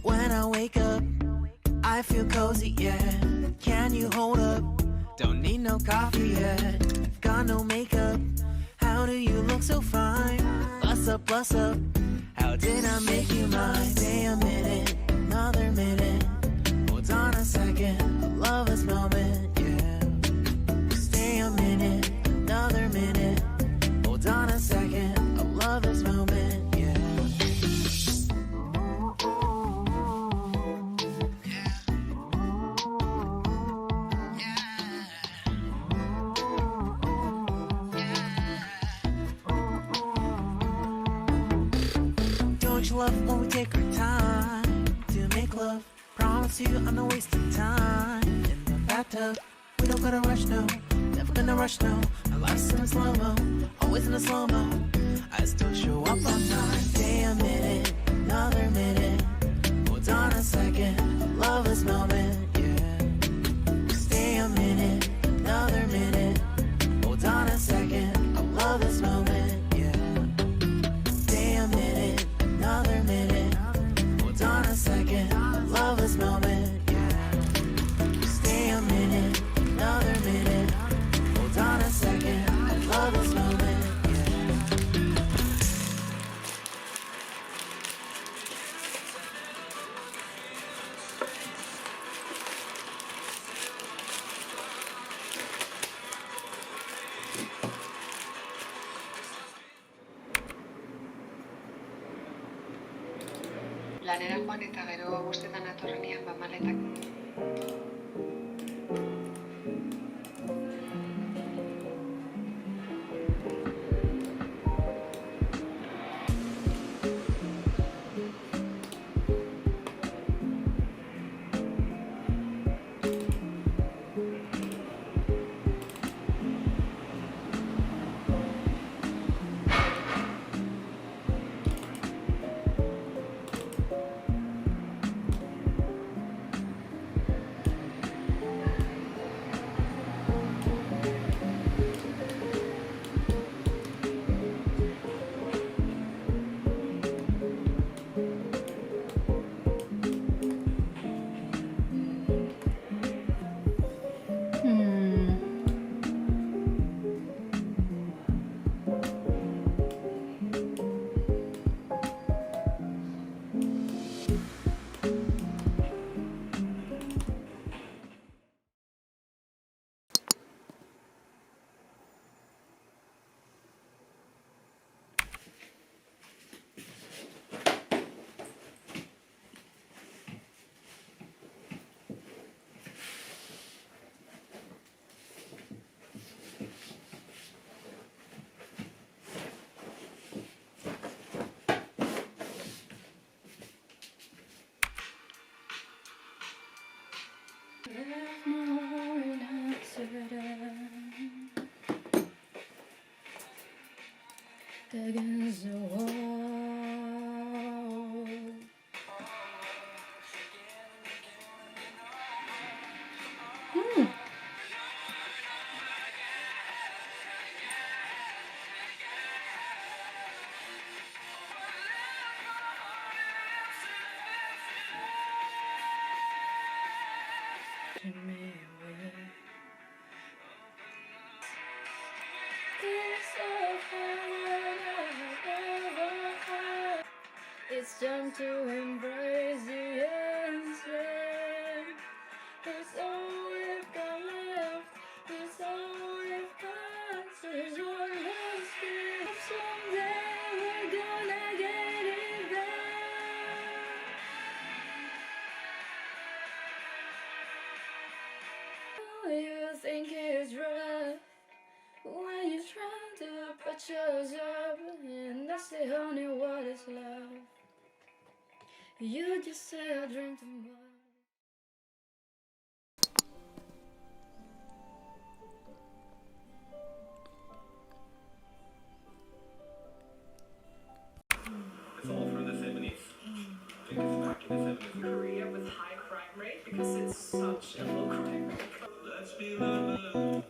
When I wake up, I feel cozy, yeah. Can you hold up? Don't need no coffee yet. Got no makeup. How do you look so fine? Bust up, bust up. How did I make you mine? Stay a minute, another minute. Hold on a second, I love this moment, yeah. Stay a minute, another minute. Hold on a second, I love this moment, yeah. Don't you love when we take our time to make love? Promise you I'm not wasting time in the bathtub. We don't gotta rush, no. Never gonna rush, no. Our life's in a slow-mo, always in a slow-mo. I still show up on time. Stay a minute, another minute. Hold on a second, I love this moment, yeah. Stay a minute, another minute. Hold on a second, I love this moment, yeah. Stay a minute, another minute. Hold on a second, I love this moment, yeah. Stay a minute, another minute. Hold on a second, I love this moment, yeah. Lanera joan eta gero guztetan atorrenean maletak. pushing me away. It's time to embrace the unseen. It's all we've got left. It's all we've got. There's one last thing. Someday we're gonna get it back. You think it's rough when you try to put yours up, and that's the only what is love. You just say I drink too much. It's all through the 70s. Take us back in the 70s. Korea with high crime rate because it's such a low crime rate. Let's be lovers.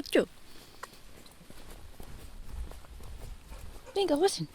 저쪽. 그러니까 훨씬